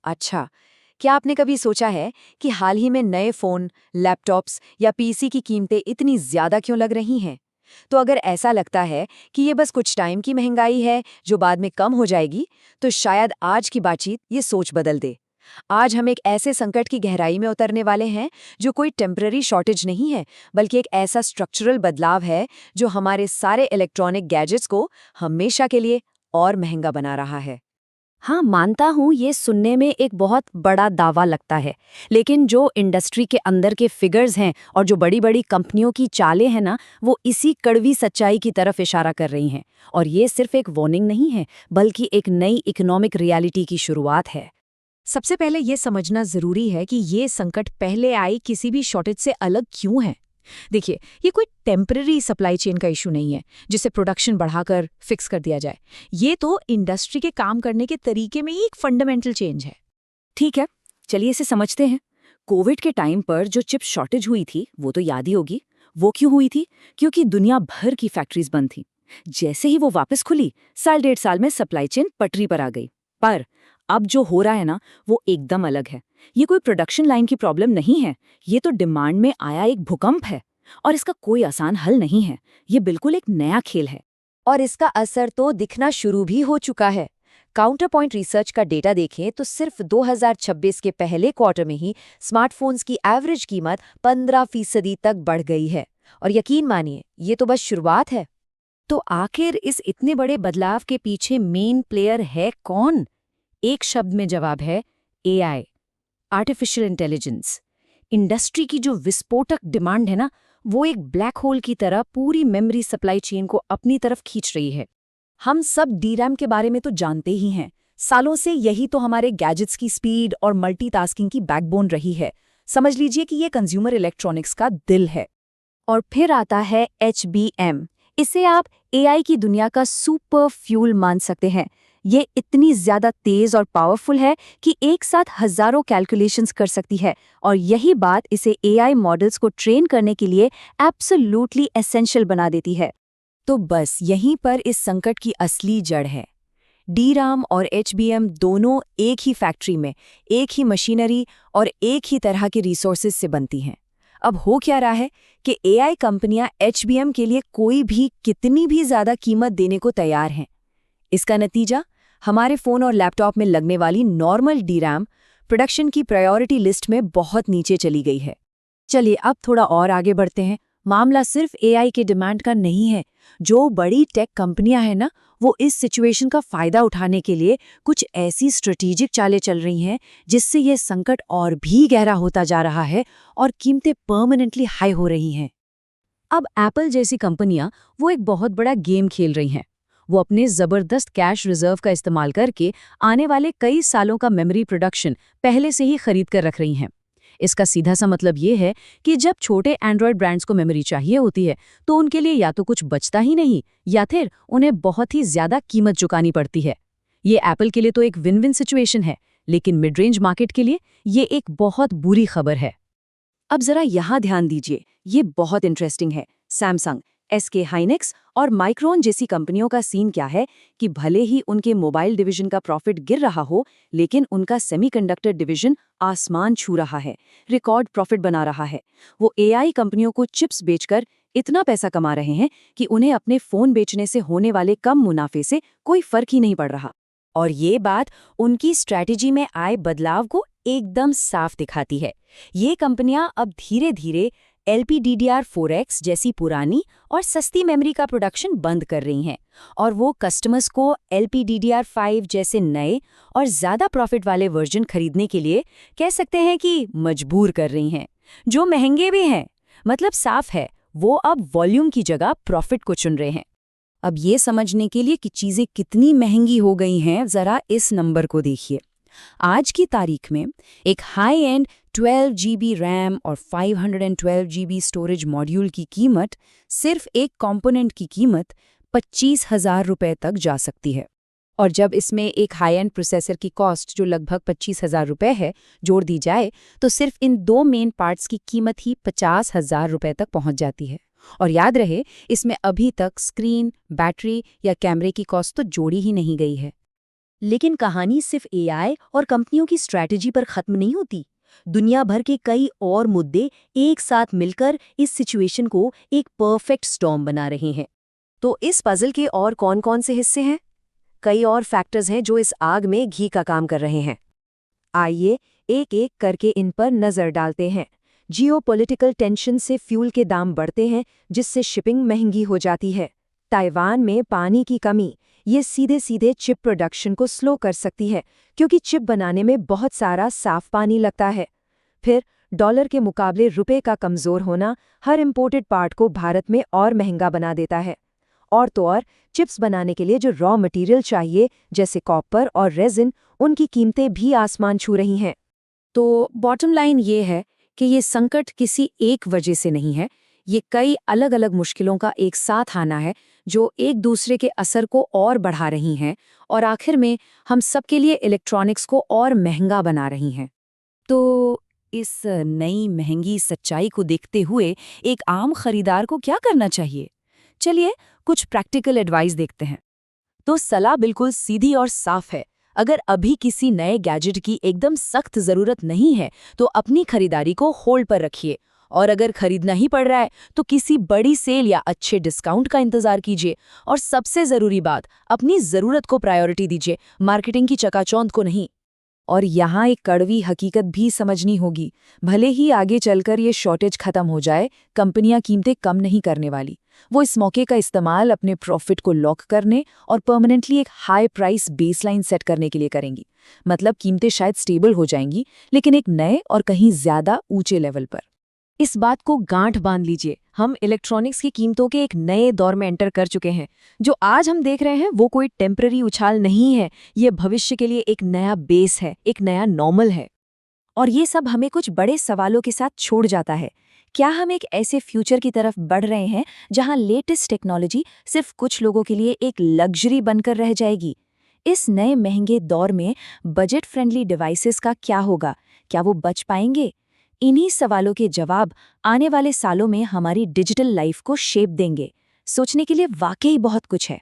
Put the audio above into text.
अच्छा, क्या आपने कभी सोचा है कि हाल ही में नए फ़ोन, लैपटॉप्स या पीसी की कीमतें इतनी ज़्यादा क्यों लग रही हैं? तो अगर ऐसा लगता है कि ये बस कुछ टाइम की महंगाई है जो बाद में कम हो जाएगी, तो शायद आज की बातचीत ये सोच बदल दे। आज हम एक ऐसे संकट की गहराई में उतरने वाले हैं जो कोई टेम्पररी शॉर्टेज नहीं है, बल्कि एक ऐसा स्ट्रक्चरल बदलाव है जो हमारे सारे इलेक्ट्रॉनिक गैजेट्स को हमेशा के लिए और महंगा बना रहा है। हाँ, मानता हूँ ये सुनने में एक बहुत बड़ा दावा लगता है। लेकिन जो इंडस्ट्री के अंदर के फिगर्स हैं और जो बड़ी-बड़ी कंपनियों की चालें हैं ना, वो इसी कड़वी सच्चाई की तरफ इशारा कर रही हैं। और ये सिर्फ एक वार्निंग नहीं है, बल्कि एक नई इकोनॉमिक रियलिटी की शुरुआत है। सबसे पहले ये समझना जरूरी है कि ये संकट पहले आई किसी भी शॉर्टेज से अलग क्यों है। देखिए, ये कोई टेम्पररी सप्लाई चेन का इशू नहीं है जिसे प्रोडक्शन बढ़ाकर फिक्स कर दिया जाए। ये तो इंडस्ट्री के काम करने के तरीके में ही एक फंडामेंटल चेंज है। ठीक है, चलिए इसे समझते हैं। कोविड के टाइम पर जो चिप शॉर्टेज हुई थी, वो तो याद ही होगी। वो क्यों हुई थी? क्योंकि दुनिया भर की फैक्ट्रीज बंद थी। जैसे ही वो वापस खुली, साल डेढ़ साल में सप्लाई चेन पटरी पर आ गई। पर अब जो हो रहा है ना, वो एकदम अलग है। ये कोई प्रोडक्शन लाइन की प्रॉब्लम नहीं है, ये तो डिमांड में आया एक भूकंप है। और इसका कोई आसान हल नहीं है, ये बिल्कुल एक नया खेल है। और इसका असर तो दिखना शुरू भी हो चुका है। काउंटर पॉइंट रिसर्च का डेटा देखें तो सिर्फ 2026 के पहले क्वार्टर में ही स्मार्टफोन्स की एवरेज कीमत 15% तक बढ़ गई है। और यकीन मानिए, ये तो बस शुरुआत है। तो आखिर इस इतने बड़े बदलाव के पीछे मेन प्लेयर है कौन? एक शब्द में जवाब है एआई, आर्टिफिशियल इंटेलिजेंस। इंडस्ट्री की जो विस्फोटक डिमांड है ना, वो एक ब्लैक होल की तरह पूरी मेमोरी सप्लाई चेन को अपनी तरफ खींच रही है। हम सब डीरैम के बारे में तो जानते ही हैं। सालों से यही तो हमारे गैजेट्स की स्पीड और मल्टीटास्किंग की बैकबोन रही है। समझ लीजिए कि ये कंज्यूमर इलेक्ट्रॉनिक्स का दिल है। और फिर आता है HBM। इसे आप एआई की दुनिया का सुपर फ्यूल मान सकते हैं। ये इतनी ज्यादा तेज और पावरफुल है कि एक साथ हजारों कैलकुलेशंस कर सकती है, और यही बात इसे एआई मॉडल्स को ट्रेन करने के लिए एब्सोल्युटली एसेंशियल बना देती है। तो बस यहीं पर इस संकट की असली जड़ है। डीराम और HBM दोनों एक ही फैक्ट्री में, एक ही मशीनरी और एक ही तरह के रिसोर्सेज से बनती हैं। अब हो क्या रहा है कि एआई कंपनियां HBM के लिए कोई भी कितनी भी ज्यादा कीमत देने को तैयार हैं। इसका नतीजा, हमारे फ़ोन और लैपटॉप में लगने वाली नॉर्मल डीरैम प्रोडक्शन की प्रायोरिटी लिस्ट में बहुत नीचे चली गई है। चलिए अब थोड़ा और आगे बढ़ते हैं। मामला सिर्फ एआई के डिमांड का नहीं है। जो बड़ी टेक कंपनियां हैं ना, वो इस सिचुएशन का फायदा उठाने के लिए कुछ ऐसी स्ट्रेटेजिक चालें चल रही हैं जिससे ये संकट और भी गहरा होता जा रहा है और कीमतें परमानेंटली हाई हो रही हैं। अब एप्पल जैसी कंपनियां वो एक बहुत बड़ा गेम खेल रही हैं। वो अपने जबरदस्त कैश रिजर्व का इस्तेमाल करके आने वाले कई सालों का मेमोरी प्रोडक्शन पहले से ही खरीद कर रख रही हैं। इसका सीधा सा मतलब ये है कि जब छोटे एंड्रॉयड ब्रांड्स को मेमोरी चाहिए होती है, तो उनके लिए या तो कुछ बचता ही नहीं, या फिर उन्हें बहुत ही ज्यादा कीमत चुकानी पड़ती है। ये एप्पल के लिए तो एक विन विन सिचुएशन है, लेकिन मिड रेंज मार्केट के लिए ये एक बहुत बुरी खबर है। अब जरा यहाँ ध्यान दीजिए, ये बहुत इंटरेस्टिंग है। सैमसंग, SK हाइनेक्स और माइक्रोन जैसी कंपनियों का सीन क्या है कि भले ही उनके मोबाइल डिवीजन का प्रॉफिट गिर रहा हो, लेकिन उनका सेमीकंडक्टर डिवीजन आसमान छू रहा है, रिकॉर्ड प्रॉफिट बना रहा है। वो एआई कंपनियों को चिप्स बेचकर इतना पैसा कमा रहे हैं कि उन्हें अपने फोन बेचने से होने वाले कम मुनाफे से कोई फर्क ही नहीं पड़ रहा। और ये बात उनकी स्ट्रैटेजी में आए बदलाव को एकदम साफ दिखाती है। ये कंपनियां अब धीरे धीरे LPDDR4X जैसी पुरानी और सस्ती मेमोरी का प्रोडक्शन बंद कर रही हैं, और वो कस्टमर्स को LPDDR5 जैसे नए और ज़्यादा प्रॉफिट वाले वर्जन खरीदने के लिए कह सकते हैं कि मजबूर कर रही हैं, जो महंगे भी हैं। मतलब साफ है, वो अब वॉल्यूम की जगह प्रॉफिट को चुन रहे हैं। अब ये समझने के लिए कि चीज़ें कितनी महंगी हो गई हैं, ज़रा इस नंबर को देखिए। आज की तारीख में एक हाई एंड 12 GB रैम और 512 GB स्टोरेज मॉड्यूल की कीमत, सिर्फ एक कंपोनेंट की कीमत 25,000 रुपये तक जा सकती है। और जब इसमें एक हाई एंड प्रोसेसर की कॉस्ट जो लगभग 25,000 रुपये है जोड़ दी जाए, तो सिर्फ इन दो मेन पार्ट्स की कीमत ही 50,000 रुपये तक पहुंच जाती है। और याद रहे, इसमें अभी तक स्क्रीन, बैटरी या कैमरे की कॉस्ट तो जोड़ी ही नहीं गई है। लेकिन कहानी सिर्फ एआई और कंपनियों की स्ट्रैटेजी पर खत्म नहीं होती। दुनिया भर के कई और मुद्दे एक साथ मिलकर इस सिचुएशन को एक परफेक्ट स्टॉर्म बना रहे हैं। तो इस पजल के और कौन-कौन से हिस्से हैं? कई और फैक्टर्स हैं जो इस आग में घी का काम कर रहे हैं। आइए एक-एक करके इन पर नजर डालते हैं। जियोपॉलिटिकल टेंशन से फ्यूल के दाम बढ़ते हैं, जिससे शिपिंग महंगी हो जाती है। ताइवान में पानी की कमी, ये सीधे-सीधे चिप प्रोडक्शन को स्लो कर सकती है, क्योंकि चिप बनाने में बहुत सारा साफ पानी लगता है। फिर डॉलर के मुकाबले रुपए का कमजोर होना हर इंपोर्टेड पार्ट को भारत में और महंगा बना देता है। और तो और चिप्स बनाने के लिए जो रॉ मटेरियल चाहिए, जैसे कॉपर और रेजिन, उनकी कीमतें भी आसमान छू रही हैं। तो बॉटम लाइन ये है कि ये संकट किसी एक वजह से नहीं है, ये कई अलग अलग मुश्किलों का एक साथ आना है जो एक दूसरे के असर को और बढ़ा रही हैं और आखिर में हम सबके लिए इलेक्ट्रॉनिक्स को और महंगा बना रही हैं। तो इस नई महंगी सच्चाई को देखते हुए एक आम खरीदार को क्या करना चाहिए? चलिए कुछ प्रैक्टिकल एडवाइस देखते हैं। तो सलाह बिल्कुल सीधी और साफ है। अगर अभी किसी नए गैजेट की एकदम सख्त जरूरत नहीं है, तो अपनी खरीदारी को होल्ड पर रखिए। और अगर खरीदना ही पड़ रहा है, तो किसी बड़ी सेल या अच्छे डिस्काउंट का इंतजार कीजिए। और सबसे जरूरी बात, अपनी जरूरत को प्रायोरिटी दीजिए, मार्केटिंग की चकाचौंध को नहीं। और यहाँ एक कड़वी हकीकत भी समझनी होगी। भले ही आगे चलकर ये शॉर्टेज खत्म हो जाए, कंपनियां कीमतें कम नहीं करने वाली। वो इस मौके का इस्तेमाल अपने प्रॉफिट को लॉक करने और परमानेंटली एक हाई प्राइस बेसलाइन सेट करने के लिए करेंगी। मतलब कीमतें शायद स्टेबल हो जाएंगी, लेकिन एक नए और कहीं ज्यादा ऊंचे लेवल पर। इस बात को गांठ बांध लीजिए, हम इलेक्ट्रॉनिक्स की कीमतों के एक नए दौर में एंटर कर चुके हैं। जो आज हम देख रहे हैं वो कोई टेम्पररी उछाल नहीं है, ये भविष्य के लिए एक नया बेस है, एक नया नॉर्मल है। और ये सब हमें कुछ बड़े सवालों के साथ छोड़ जाता है। क्या हम एक ऐसे फ्यूचर की तरफ बढ़ रहे हैं जहां लेटेस्ट टेक्नोलॉजी सिर्फ कुछ लोगों के लिए एक लग्जरी बनकर रह जाएगी? इस नए महंगे दौर में बजट फ्रेंडली डिवाइसेस का क्या होगा? क्या वो बच पाएंगे? इन्हीं सवालों के जवाब आने वाले सालों में हमारी डिजिटल लाइफ को शेप देंगे। सोचने के लिए वाकई बहुत कुछ है।